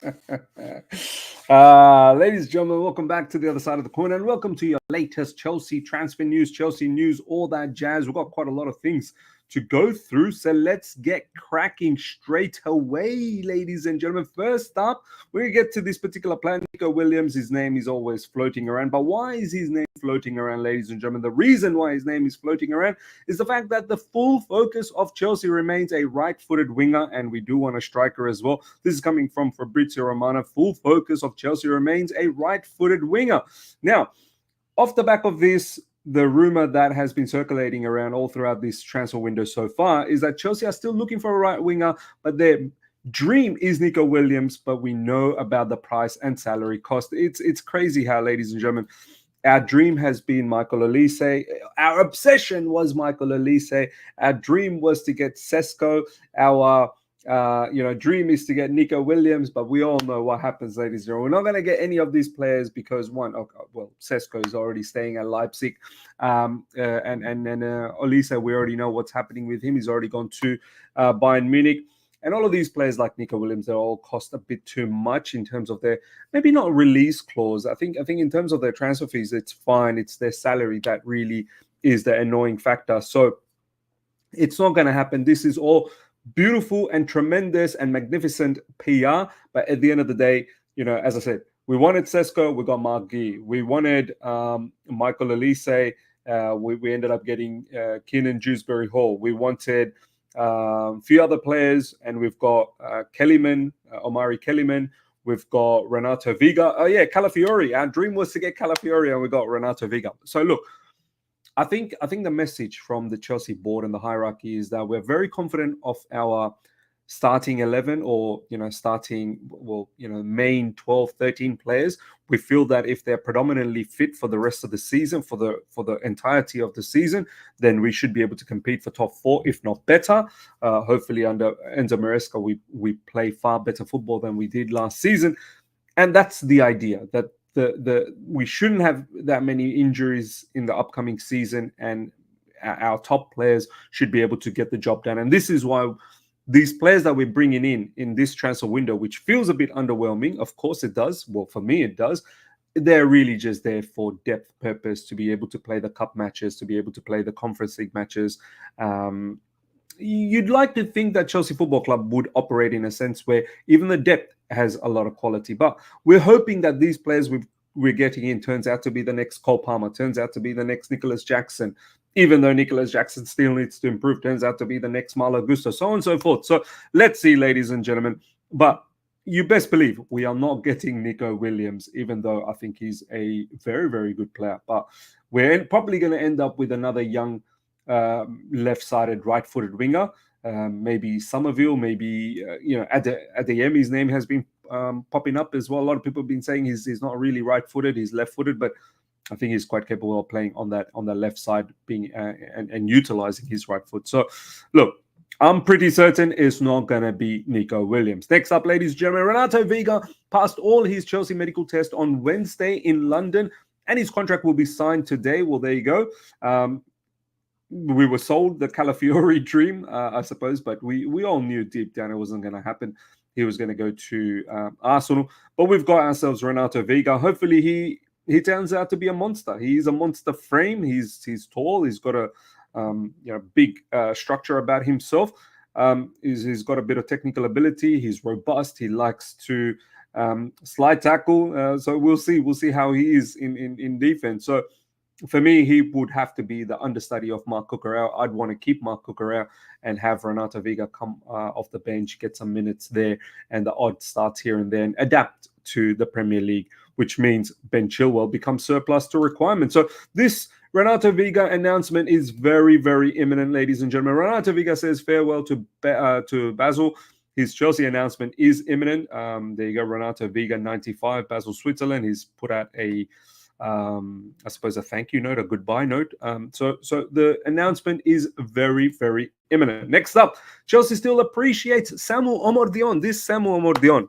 Ladies and gentlemen, welcome back to the other side of the coin and welcome to your latest Chelsea transfer news, all that jazz. We've got quite a lot of things to go through, so let's get cracking straight away, ladies and gentlemen. First up, we're going to get to this particular player, Nico Williams. His name is always floating around, but why is his name floating around, ladies and gentlemen? The reason why his name is floating around is the fact that the full focus of Chelsea remains a right-footed winger, and we do want a striker as well. This is coming from Fabrizio Romano. Full focus of Chelsea remains a right-footed winger. Now, off the back of this, the rumor that has been circulating around all throughout this transfer window so far is that Chelsea are still looking for a right winger, but their dream is Nico Williams, but we know about the price and salary cost. It's crazy how, ladies and gentlemen, our dream has been Michael Olise. Our obsession was Michael Olise. Our dream was to get Sesko. Our dream is to get Nico Williams, but we all know what happens, ladies and gentlemen. We're not going to get any of these players because Sesko is already staying at Leipzig, and Olise, we already know what's happening with him. He's already gone to Bayern Munich. And all of these players like Nico Williams, they all cost a bit too much in terms of their, maybe not release clause. I think in terms of their transfer fees, it's fine. It's their salary that really is the annoying factor. So it's not going to happen. This is all beautiful and tremendous and magnificent PR. But at the end of the day, as I said, we wanted Sesko, we got Mark Guy. We wanted Michael Olise. We ended up getting Keenan Dewsbury Hall. We wanted a few other players, and we've got Omari Kellyman. We've got Renato Veiga. Oh yeah, Calafiori. Our dream was to get Calafiori, and we got Renato Veiga. So look, I think the message from the Chelsea board and the hierarchy is that we're very confident of our starting 11 or, main 12, 13 players. We feel that if they're predominantly fit for the rest of the season, for the entirety of the season, then we should be able to compete for top 4, if not better. Hopefully under Enzo Maresca, we play far better football than we did last season. And that's the idea, that we shouldn't have that many injuries in the upcoming season, and our top players should be able to get the job done. And this is why these players that we're bringing in this transfer window, which feels a bit underwhelming, of course it does. Well, for me, it does. They're really just there for depth purpose, to be able to play the cup matches, to be able to play the Conference League matches. You'd like to think that Chelsea Football Club would operate in a sense where even the depth has a lot of quality. But we're hoping that these players we're getting in turns out to be the next Cole Palmer, turns out to be the next Nicholas Jackson, even though Nicholas Jackson still needs to improve, turns out to be the next Malo Gusto, so on and so forth. So let's see, ladies and gentlemen. But you best believe we are not getting Nico Williams, even though I think he's a very, very good player. But we're probably going to end up with another young left-sided, right-footed winger. Maybe Somerville, maybe Adeyemi's name has been popping up as well. A lot of people have been saying he's not really right-footed, he's left-footed, but I think he's quite capable of playing on that left side, being and utilizing his right foot. So, look, I'm pretty certain it's not going to be Nico Williams. Next up, ladies and gentlemen, Renato Veiga passed all his Chelsea medical tests on Wednesday in London, and his contract will be signed today. Well, there you go. We were sold the Calafiori dream, I suppose, but we all knew deep down it wasn't going to happen. He was going to go to Arsenal, but we've got ourselves Renato Veiga. Hopefully he turns out to be a monster. He's a monster frame. He's tall. He's got a big structure about himself. He's got a bit of technical ability. He's robust. He likes to slide tackle. So we'll see how he is in defense. So for me, he would have to be the understudy of Marc Cucurella. I'd want to keep Marc Cucurella and have Renato Veiga come off the bench, get some minutes there, and the odd starts here and there, and adapt to the Premier League, which means Ben Chilwell becomes surplus to requirement. So this Renato Veiga announcement is very, very imminent, ladies and gentlemen. Renato Veiga says farewell to Basel. His Chelsea announcement is imminent. There you go, Renato Veiga, 95, Basel, Switzerland. He's put out a thank you note, a goodbye note. So the announcement is very, very imminent. Next up, Chelsea still appreciates Samu Omordion. This Samu Omordion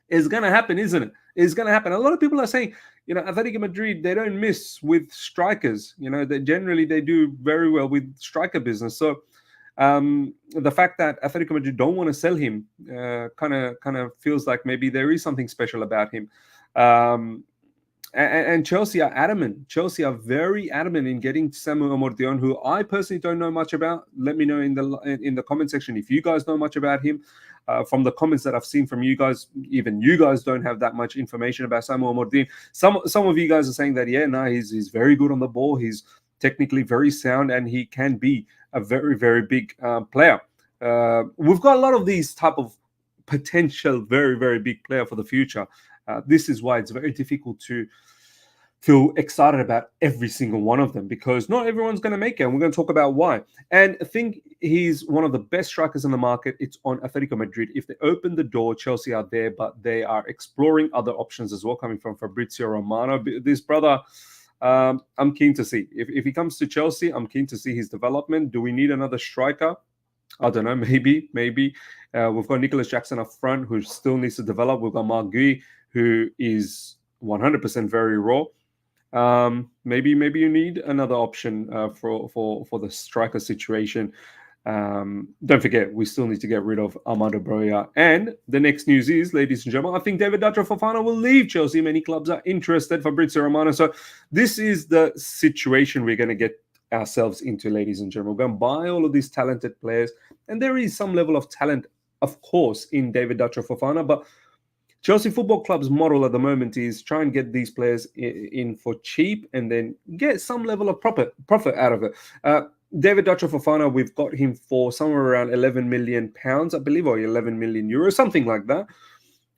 is going to happen, isn't it? It's going to happen. A lot of people are saying, Atletico Madrid, they don't miss with strikers. They generally do very well with striker business. So The fact that Atletico Madrid don't want to sell him kind of feels like maybe there is something special about him. Um, and Chelsea are adamant. Chelsea are very adamant in getting Samu Moron, who I personally don't know much about. Let me know in the comment section if you guys know much about him. From the comments that I've seen from you guys, even you guys don't have that much information about Samu Moron. Some of you guys are saying that he's very good on the ball. He's technically very sound, and he can be a very very big player. We've got a lot of these type of potential very very big player for the future. This is why it's very difficult to feel excited about every single one of them, because not everyone's going to make it, and we're going to talk about why. And I think he's one of the best strikers in the market. It's on Atletico Madrid. If they open the door, Chelsea are there, but they are exploring other options as well, coming from Fabrizio Romano. This brother, I'm keen to see. If he comes to Chelsea, I'm keen to see his development. Do we need another striker? I don't know, maybe. We've got Nicholas Jackson up front, who still needs to develop. We've got Marc Guy, who is 100% very raw. Maybe you need another option for the striker situation. Don't forget, we still need to get rid of Armando Broja. And the next news is, ladies and gentlemen, I think David Datro Fofana will leave Chelsea. Many clubs are interested. Fabrizio Romano. So this is the situation we're going to get ourselves into, ladies and gentlemen. We're going to buy all of these talented players, and there is some level of talent, of course, in David Datro Fofana, but Chelsea Football Club's model at the moment is try and get these players in for cheap and then get some level of profit out of it. David Datro Fofana, we've got him for somewhere around £11 million, I believe, or 11 million euros, something like that.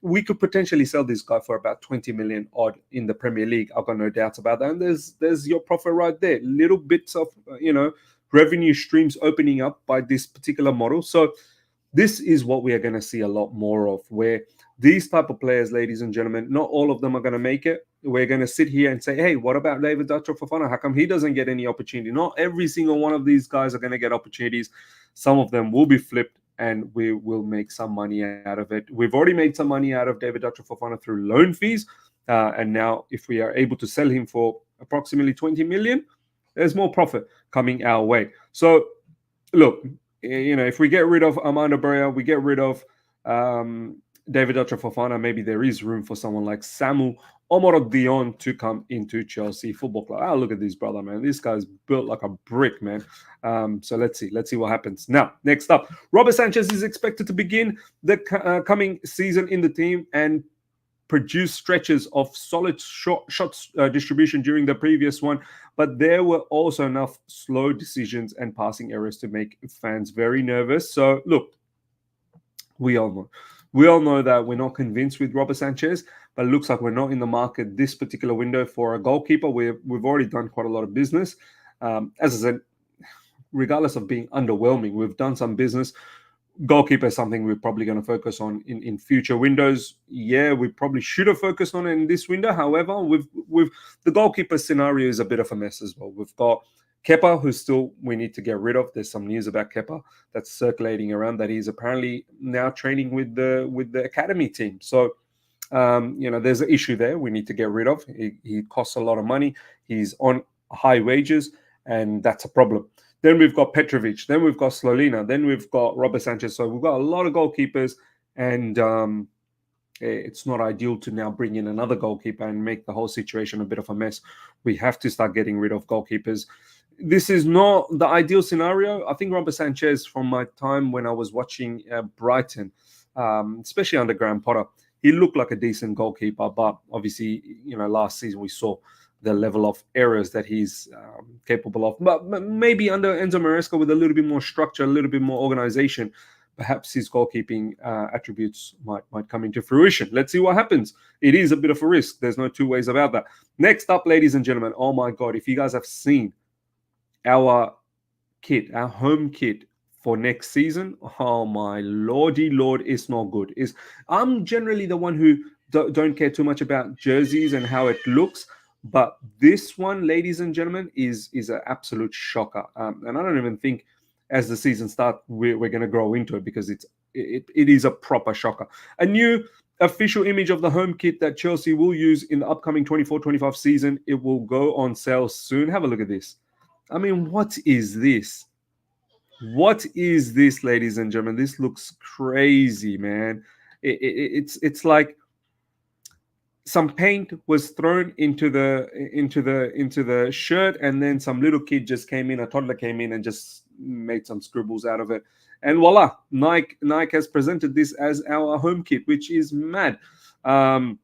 We could potentially sell this guy for about 20 million odd in the Premier League. I've got no doubts about that. And there's your profit right there. Little bits of revenue streams opening up by this particular model. So this is what we are going to see a lot more of, where these type of players, ladies and gentlemen, not all of them are going to make it. We're going to sit here and say, hey, what about David Datro Fofana? How come he doesn't get any opportunity? Not every single one of these guys are going to get opportunities. Some of them will be flipped, and we will make some money out of it. We've already made some money out of David Datro Fofana through loan fees. And now if we are able to sell him for approximately 20 million, there's more profit coming our way. So, look, if we get rid of Armando Broja, we get rid of David Datro Fofana, maybe there is room for someone like Samu Moron to come into Chelsea Football Club. Oh, look at this brother, man. This guy's built like a brick, man. So let's see what happens. Now, next up, Robert Sanchez is expected to begin the coming season in the team and produce stretches of solid shots distribution during the previous one, but there were also enough slow decisions and passing errors to make fans very nervous. So look, we all know that we're not convinced with Robert Sanchez, but it looks like we're not in the market this particular window for a goalkeeper. We've already done quite a lot of business. As I said, regardless of being underwhelming, we've done some business. Goalkeeper is something we're probably going to focus on in future windows. Yeah, we probably should have focused on it in this window. However, with the goalkeeper scenario is a bit of a mess as well. We've got Kepa, who still we need to get rid of. There's some news about Kepa that's circulating around that he's apparently now training with the academy team. So there's an issue there we need to get rid of. He costs a lot of money. He's on high wages, and that's a problem. Then we've got Petrovic. Then we've got Slolina. Then we've got Robert Sanchez. So we've got a lot of goalkeepers, and it's not ideal to now bring in another goalkeeper and make the whole situation a bit of a mess. We have to start getting rid of goalkeepers. This is not the ideal scenario. I think Robert Sanchez, from my time when I was watching Brighton, especially under Graham Potter, he looked like a decent goalkeeper. But obviously, last season we saw the level of errors that he's capable of. But maybe under Enzo Maresca, with a little bit more structure, a little bit more organization, perhaps his goalkeeping attributes might come into fruition. Let's see what happens. It is a bit of a risk. There's no two ways about that. Next up, ladies and gentlemen, oh my God, if you guys have seen our home kit for next season, oh my lordy lord, it's not good. I'm generally the one who don't care too much about jerseys and how it looks, but this one, ladies and gentlemen, is an absolute shocker. And I don't even think as the season starts, we're going to grow into it, because it is a proper shocker. A new official image of the home kit that Chelsea will use in the upcoming 24-25 season. It will go on sale soon. Have a look at this. I mean, what is this? What is this, ladies and gentlemen? This looks crazy, man. It's like some paint was thrown into the shirt, and then some little kid just came in, a toddler came in and just made some scribbles out of it. And voila, Nike has presented this as our home kit, which is mad. A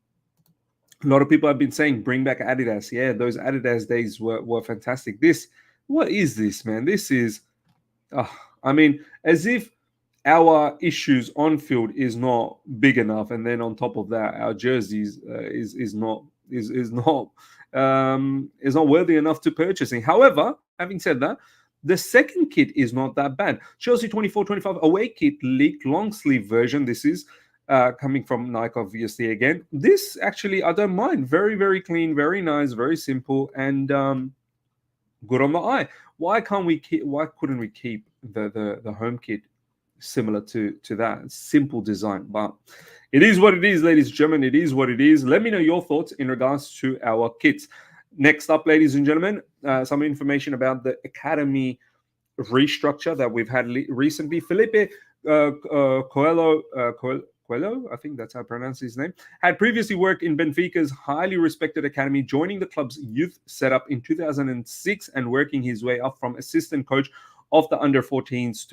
lot of people have been saying bring back Adidas. Yeah, those Adidas days were fantastic. What is this, man? This is I mean, as if our issues on field is not big enough, and then on top of that, our jerseys is not worthy enough to purchasing. However, having said that, the second kit is not that bad. Chelsea 24-25 away kit leaked long sleeve version. This is coming from Nike, obviously. Again, this actually I don't mind. Very very clean, very nice, very simple, and good on the eye. Why couldn't we keep the home kit similar to that simple design? But it is what it is, ladies and gentlemen. It is what it is. Let me know your thoughts in regards to our kits. Next up, ladies and gentlemen, some information about the academy restructure that we've had recently. Felipe Coelho, I think that's how I pronounce his name, had previously worked in Benfica's highly respected academy, joining the club's youth setup in 2006 and working his way up from assistant coach of the under-14s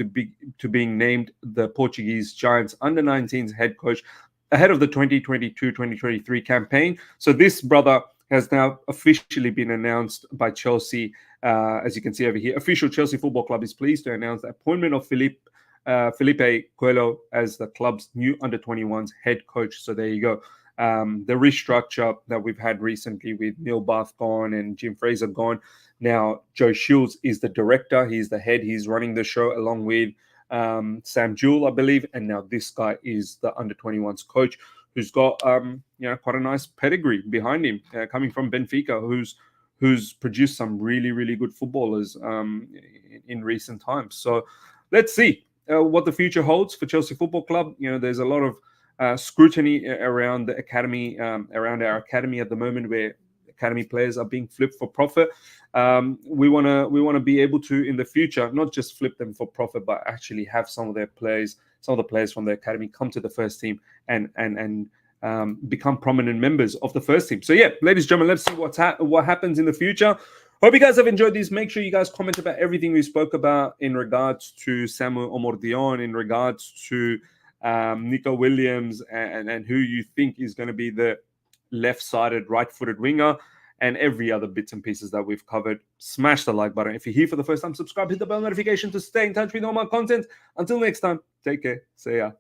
to being named the Portuguese Giants under-19s head coach ahead of the 2022-2023 campaign. So this brother has now officially been announced by Chelsea. As you can see over here, official Chelsea Football Club is pleased to announce the appointment of Felipe Coelho as the club's new under-21s head coach. So there you go. The restructure that we've had recently with Neil Bath gone and Jim Fraser gone. Now, Joe Shields is the director. He's the head. He's running the show along with Sam Jewell, I believe. And now this guy is the under-21s coach who's got quite a nice pedigree behind him, coming from Benfica, who's produced some really, really good footballers in recent times. So let's see what the future holds for Chelsea Football Club. There's a lot of scrutiny around the academy, around our academy at the moment, where academy players are being flipped for profit. We want to be able to, in the future, not just flip them for profit, but actually have some of the players from the academy come to the first team and become prominent members of the first team. So yeah, ladies and gentlemen, let's see what happens in the future. Hope you guys have enjoyed this. Make sure you guys comment about everything we spoke about in regards to Samu Moron, in regards to Nico Williams, and who you think is going to be the left-sided, right-footed winger, and every other bits and pieces that we've covered. Smash the like button. If you're here for the first time, subscribe, hit the bell notification to stay in touch with all my content. Until next time, take care. See ya.